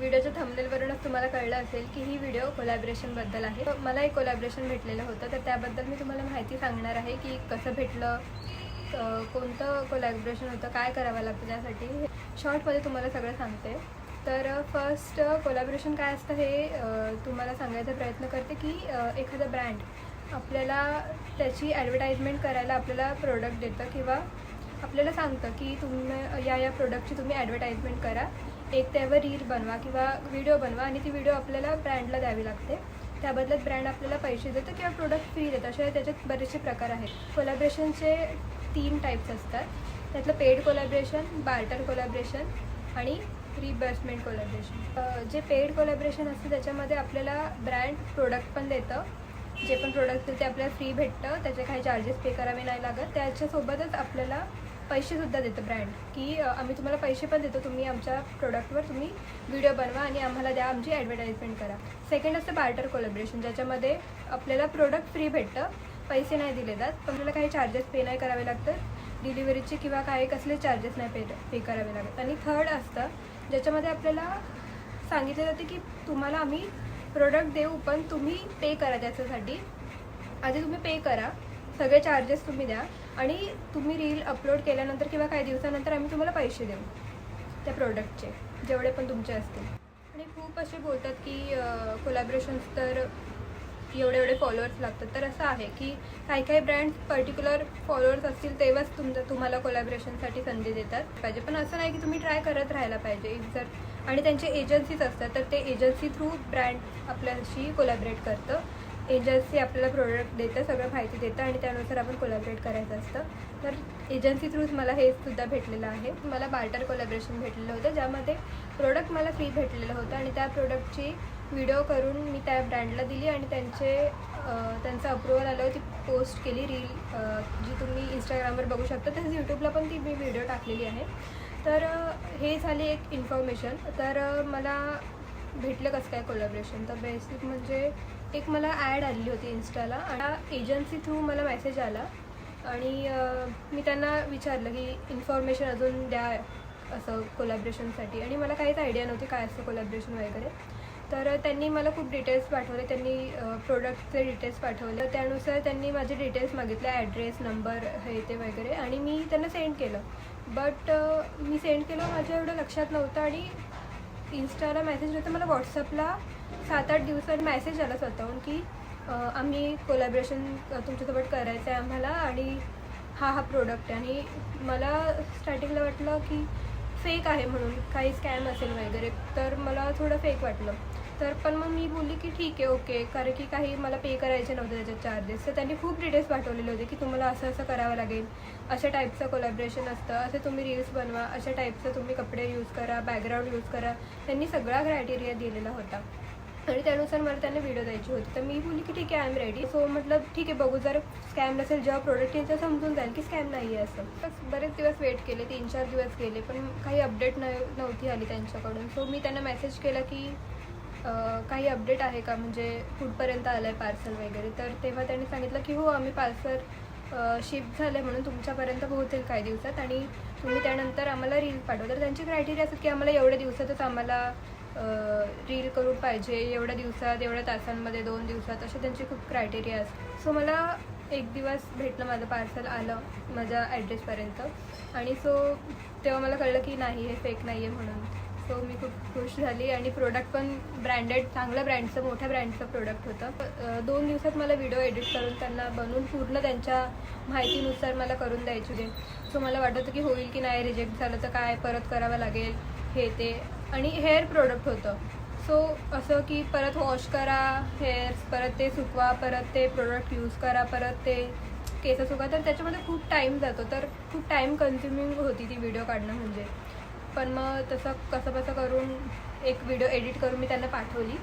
व्हिडिओच्या थंबनेलवरूनच तुम्हाला कळलं असेल की ही व्हिडिओ कोलॅबरेशनबद्दल आहे. मला एक कोलॅबरेशन भेटलेलं होतं, तर त्याबद्दल मी तुम्हाला माहिती सांगणार आहे की कसं भेटलं, कोणतं कोलॅबरेशन होतं, काय करावं लागतं त्यासाठी. शॉर्टमध्ये तुम्हाला सगळं सांगते. तर फर्स्ट कोलॅबरेशन काय असतं हे तुम्हाला सांगायचा प्रयत्न करते की एखादा ब्रँड आपल्याला त्याची ॲडव्हर्टाइजमेंट करायला आपल्याला प्रोडक्ट देतं किंवा आपल्याला सांगतं की तुम्ही या प्रोडक्टची तुम्ही ॲडव्हर्टाइजमेंट करा, एक त्यावर रील बनवा किंवा व्हिडिओ बनवा आणि ती व्हिडिओ आपल्याला ब्रँडला द्यावी लागते. त्या बदल्यात ब्रँड आपल्याला पैसे देतं किंवा प्रोडक्ट फ्री देतं. असे त्याच्यात बरेचसे प्रकार आहेत. कोलॅबरेशनचे 3 टाईप्स असतात. त्यातलं पेड कोलॅबरेशन, बार्टर कोलॅबरेशन आणि रिबर्समेंट कोलॅबरेशन. जे पेड कोलॅबरेशन असतं त्याच्यामध्ये आपल्याला ब्रँड प्रोडक्ट पण देतं. जे पण प्रोडक्ट असतील ते आपल्याला फ्री भेटतं, त्याचे काही चार्जेस पे करावे नाही लागत. त्याच्यासोबतच आपल्याला पैसेसुद्धा देतं ब्रँड की आम्ही तुम्हाला पैसे पण देतो, तुम्ही आमच्या प्रोडक्टवर तुम्ही व्हिडिओ बनवा आणि आम्हाला द्या, आमची ॲडव्हर्टाइजमेंट करा. सेकंड असतं बार्टर कोलॅबरेशन, ज्याच्यामध्ये आपल्याला प्रोडक्ट फ्री भेटतं, पैसे नाही दिले जात, पण आपल्याला काही चार्जेस पे नाही करावे लागतात, डिलिव्हरीचे किंवा काही कसले चार्जेस नाही पे करावे लागत. आणि थर्ड असतं ज्याच्यामध्ये आपल्याला सांगितलं जाते की तुम्हाला आम्ही प्रोडक्ट देऊ, पण तुम्ही पे करा. त्याच्यासाठी आधी तुम्ही पे करा, सगळे चार्जेस तुम्ही द्या आणि तुम्ही रील अपलोड केल्यानंतर किंवा काही दिवसानंतर आम्ही तुम्हाला पैसे देऊ त्या प्रोडक्टचे, जेवढे पण तुमचे असतील. आणि खूप असे बोलतात की कोलॅबरेशन्स तर एवढे फॉलोअर्स लागतात. तर असं आहे की काही ब्रँड्स पर्टिक्युलर फॉलोअर्स असतील तेव्हाच तुम्हाला कोलॅबरेशनसाठी संधी देतात पाहिजे. पण असं नाही की तुम्ही ट्राय करत राहायला पाहिजे. जर आणि त्यांचे एजन्सीज असतात, तर ते एजन्सी थ्रू ब्रँड आपल्याशी कोलॅबरेट करतं. एजन्सी आपल्याला प्रोडक्ट देतं, सगळं माहिती देतं आणि त्यानुसार आपण कोलॅबरेट करायचं असतं. तर एजन्सी थ्रूच मला हे सुद्धा भेटलेलं आहे. मला बार्टर कोलॅबरेशन भेटलेलं होतं, ज्यामध्ये प्रोडक्ट मला फ्री भेटलेलं होतं आणि त्या प्रोडक्टची व्हिडिओ करून मी त्या ब्रँडला दिली आणि त्यांचं अप्रुव्हल आलं, ती पोस्ट केली रील, जी तुम्ही इंस्टाग्रामवर बघू शकता. तसंच यूट्यूबला पण ती मी व्हिडिओ टाकलेली आहे. तर हे झाली एक इन्फॉर्मेशन. तर मला भेटलं कसं काय कोलॅबरेशन, तर बेसिक म्हणजे एक मला ॲड आलेली होती इन्स्टाला आणि एजन्सी थ्रू मला मेसेज आला आणि मी त्यांना विचारलं की इन्फॉर्मेशन अजून द्या असं कोलॅबरेशनसाठी. आणि मला काहीच आयडिया नव्हती काय असतं कोलॅबरेशन वगैरे. तर त्यांनी मला खूप डिटेल्स पाठवले, त्यांनी प्रोडक्टचे डिटेल्स पाठवले. त्यानुसार त्यांनी माझे डिटेल्स मागितले, ॲड्रेस, नंबर, हे ते वगैरे, आणि मी त्यांना सेंड केलं. बट मी सेंड केलं, माझ्या एवढं लक्षात नव्हतं आणि इन्स्टाला मेसेज होतं. मला व्हॉट्सअपला 7-8 दिवसांनी मेसेज आला स्वतःहून की आम्ही कोलॅबरेशन तुमच्यासोबत करायचं आहे आम्हाला आणि हा प्रोडक्ट आहे. आणि मला स्टार्टिंगला वाटलं की फेक आहे म्हणून, काही स्कॅम असेल वगैरे, तर मला थोडं फेक वाटलं. तर पण मग मी बोलली की ठीक आहे, ओके, कारण की काही मला पे करायचे नव्हते त्याच्यात चार्जेस. तर त्यांनी खूप डिटेल्स पाठवलेले होते की तुम्हाला असं करावं लागेल, अशा टाईपचं कोलॅबरेशन असतं, असे तुम्ही रील्स बनवा, अशा टाईपचं तुम्ही कपडे यूज करा, बॅकग्राऊंड यूज करा. त्यांनी सगळा क्रायटेरिया दिलेला होता आणि त्यानुसार मला त्यांना व्हिडिओ द्यायची होती. तर मी बोलली की ठीक आहे, आय एम रेडी. सो म्हटलं ठीक आहे, बघू, जर स्कॅम नसेल, जेव्हा प्रोडक्ट यांचं समजून जाईल की स्कॅम नाही आहे असं. बस बरेच दिवस वेट केले, 3-4 दिवस गेले, पण काही अपडेट नव्हती आली त्यांच्याकडून. सो मी त्यांना मेसेज केला की काही अपडेट आहे का, म्हणजे कुठपर्यंत आलं आहे पार्सल वगैरे. तर तेव्हा त्यांनी सांगितलं की हो, आम्ही पार्सल शिप झालं आहे म्हणून तुमच्यापर्यंत पोहोचेल काही दिवसात आणि तुम्ही त्यानंतर आम्हाला रील पाठवा. तर त्यांचे क्रायटेरिया असतात की आम्हाला एवढ्या दिवसातच आम्हाला रील करून पाहिजे, एवढ्या दिवसात, एवढ्या तासांमध्ये, 2 दिवसात, असे त्यांचे खूप क्रायटेरिया असतात. सो मला एक दिवस भेटलं, माझं पार्सल आलं माझ्या ॲड्रेसपर्यंत. आणि सो तेव्हा मला कळलं की नाही, हे फेक नाही आहे म्हणून. सो मी खूप खुश झाली आणि प्रोडक्ट पण ब्रँडेड, चांगल्या ब्रँडचं, मोठ्या ब्रँडचं प्रोडक्ट होतं. 2 दिवसात मला व्हिडिओ एडिट करून त्यांना बनवून पूर्ण त्यांच्या माहितीनुसार मला करून द्यायची होते. सो मला वाटत होतं की होईल की नाही, रिजेक्ट झालं तर काय, परत करावं लागेल, हे ते. आणि हेअर प्रोडक्ट होतं. सो असं की परत वॉश करा हेअर्स, परत ते सुकवा, परत ते प्रोडक्ट यूज करा, परत ते केस सुका, तर त्याच्यामध्ये खूप टाईम जातो. तर खूप टाईम कन्झ्युमिंग होती ती व्हिडिओ काढणं म्हणजे. पण मग तसं कसं करून एक व्हिडिओ एडिट करून मी त्यांना पाठवली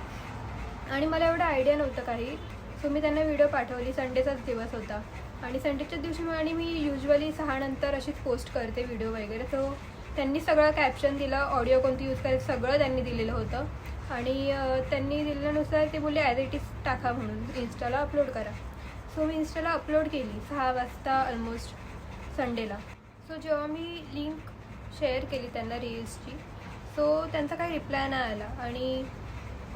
आणि मला एवढं आयडिया नव्हतं काही. सो मी त्यांना व्हिडिओ पाठवली. संडेचाच दिवस होता आणि संडेच्याच दिवशी आणि मी युजली 6 नंतर अशीच पोस्ट करते व्हिडिओ वगैरे. सो त्यांनी सगळं कॅप्शन दिलं, ऑडिओ कोणती यूज करायचं सगळं त्यांनी दिलेलं होतं आणि त्यांनी दिल्यानुसार ते बोलले ॲज इट इज टाका म्हणून, इन्स्टाला अपलोड करा. सो मी इन्स्टाला अपलोड केली 6 वाजता ऑलमोस्ट संडेला. सो जेव्हा मी लिंक शेअर केली त्यांना रील्सची, सो त्यांचा काही रिप्लाय नाही आला आणि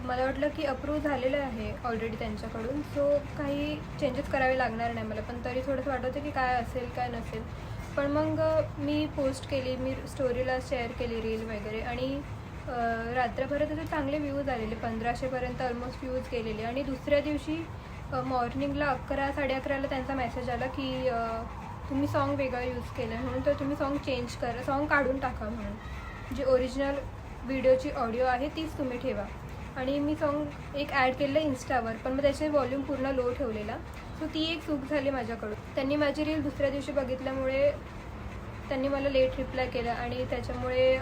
मला वाटलं की अप्रूव्ह झालेलं आहे ऑलरेडी त्यांच्याकडून, सो काही चेंजेस करावे लागणार नाही मला. पण तरी थोडंसं वाटत होतं की काय असेल काय नसेल. पण मग मी पोस्ट केली, मी स्टोरीला शेअर केली रील वगैरे आणि रात्रभरात त्याचे चांगले व्ह्यूज आलेले, 1500पर्यंत ऑलमोस्ट व्ह्यूज गेलेले. आणि दुसऱ्या दिवशी मॉर्निंगला 11-11:30ला त्यांचा मेसेज आला की तुम्ही सॉन्ग वेगळं यूज केलं आहे म्हणून, तर तुम्ही सॉन्ग चेंज करा, सॉन्ग काढून टाका म्हणून. जी ओरिजिनल व्हिडिओची ऑडिओ आहे तीच तुम्ही ठेवा. आणि मी सॉन्ग एक ॲड केलेलं इन्स्टावर, पण मग त्याचे व्हॉल्यूम पूर्ण लो ठेवलेला. सो ती एक चूक झाली माझ्याकडून. त्यांनी माझी रील दुसऱ्या दिवशी बघितल्यामुळे त्यांनी मला लेट रिप्लाय केला आणि त्याच्यामुळे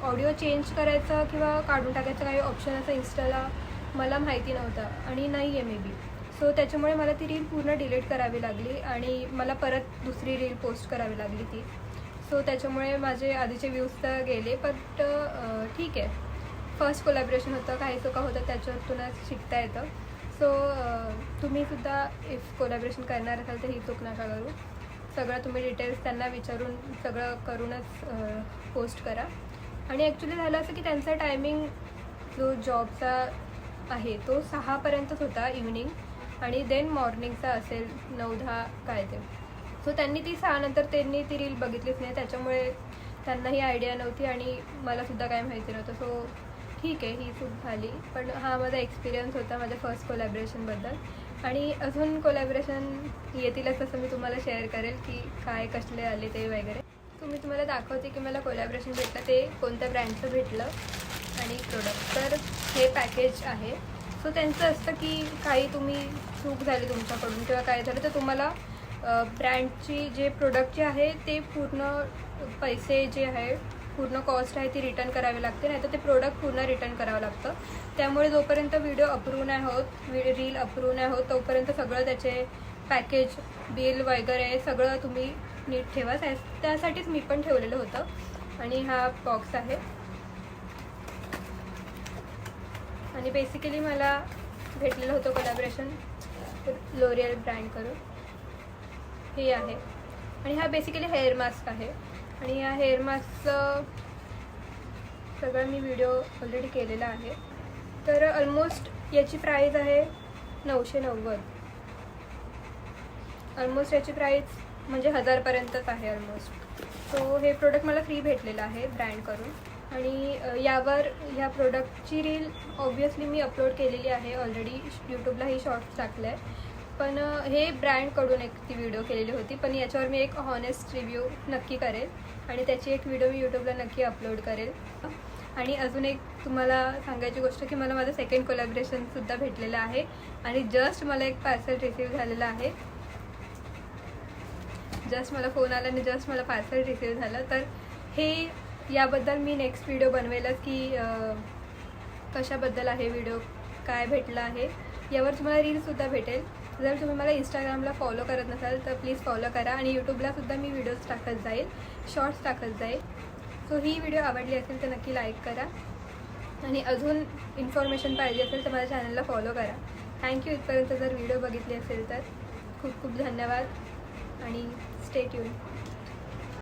ऑडिओ चेंज करायचा किंवा काढून टाकायचं काही ऑप्शन असं इन्स्टाला मला माहिती नव्हता आणि नाही आहे मे बी. सो त्याच्यामुळे मला ती रील पूर्ण डिलीट करावी लागली आणि मला परत दुसरी रील पोस्ट करावी लागली ती. सो त्याच्यामुळे माझे आधीचे व्ह्यूज तर गेले, बट ठीक आहे. फर्स्ट कोलॅबरेशन होतं, काही चुका होतं त्याच्यातूनच शिकता येतं. सो तुम्हीसुद्धा इफ कोलॅबरेशन करणार असाल तर ही चूक नका करू. सगळं तुम्ही डिटेल्स त्यांना विचारून सगळं करूनच पोस्ट करा. आणि ॲक्च्युली झालं असं की त्यांचा टायमिंग जो जॉबचा आहे तो 6पर्यंतच होता इव्हनिंग, आणि देन मॉर्निंगचा असेल 9-10 काय ते. सो त्यांनी ती 6 नंतर त्यांनी ती रील बघितलीच नाही, त्याच्यामुळे त्यांनाही आयडिया नव्हती आणि मलासुद्धा काय माहिती नव्हतं. सो ठीक आहे, ही चूक झाली. पण हा माझा एक्सपिरियन्स होता माझ्या फर्स्ट कोलॅबरेशनबद्दल. आणि अजून कोलॅबरेशन येतीलच तसं मी तुम्हाला शेअर करेल की काय कसले आले ते वगैरे. मी तुम्हाला दाखवते की मला कोलॅबरेशन भेटलं ते कोणत्या ब्रँडचं भेटलं आणि प्रोडक्ट. तर हे पॅकेज आहे. सो त्यांचं असतं की काही तुम्ही चूक झाली तुमच्याकडून किंवा काय झालं तर तुम्हाला ब्रँडची जे प्रोडक्टचे आहे ते पूर्ण पैसे जे आहे पूर्ण कॉस्ट आहे ती रिटर्न करावी लागते, नाही तर ते प्रोडक्ट पूर्ण रिटर्न करावं लागतं. त्यामुळे जोपर्यंत व्हिडिओ अप्रूव्ह नाही होत, रील अप्रूव्ह नाही होत, तोपर्यंत सगळं त्याचे पॅकेज बिल वगैरे सगळं तुम्ही नीट ठेवा. त्यासाठीच मी पण ठेवलेलं होतं. आणि हा बॉक्स आहे. आणि बेसिकली मला भेटलेलं होतं कोलॅबरेशन लोरियल ब्रँड करून, हे आहे. आणि हा बेसिकली हेअर मास्क आहे. आणि या हेअर मास्कचं सगळं मी व्हिडिओ ऑलरेडी केलेला आहे. तर ऑलमोस्ट याची प्राईज आहे 990. ऑलमोस्ट याची प्राईज म्हणजे 1000पर्यंतच आहे ऑलमोस्ट. सो हे प्रोडक्ट मला फ्री भेटलेलं आहे ब्रँड करून. आणि यावर ह्या प्रोडक्टची रील ऑब्वियसली मी अपलोड केलेली आहे ऑलरेडी, यूट्यूबलाही शॉर्ट्स टाकले आहे. पण हे ब्रँडकडून एक ती व्हिडिओ केलेली होती, पण याच्यावर मी एक हॉनेस्ट रिव्ह्यू नक्की करेल आणि त्याची एक व्हिडिओ मी यूट्यूबला नक्की अपलोड करेल. आणि अजून एक तुम्हाला सांगायची गोष्ट की मला माझं सेकंड कोलॅबरेशनसुद्धा भेटलेलं आहे आणि जस्ट मला एक पार्सल रिसीव झालेलं आहे. जस्ट मला फोन आला आणि जस्ट मला पार्सल रिसीव झालं. तर हे याबद्दल मी नेक्स्ट व्हिडिओ बनवेलच की कशाबद्दल आहे व्हिडिओ, काय भेटलं आहे, यावर तुम्हाला रीलसुद्धा भेटेल. जर तुम्ही मला इंस्टाग्रामला फॉलो करत नसाल तर प्लीज फॉलो करा. आणि यूट्यूबलासुद्धा मी व्हिडिओज टाकत जाईल, शॉर्ट्स टाकत जाईल. सो ही व्हिडिओ आवडली असेल तर नक्की लाईक करा. आणि अजून इन्फॉर्मेशन पाहिजे असेल तर माझ्या चॅनलला फॉलो करा. थँक्यू इथपर्यंत जर व्हिडिओ बघितली असेल तर. खूप खूप धन्यवाद आणि स्टे ट्यून.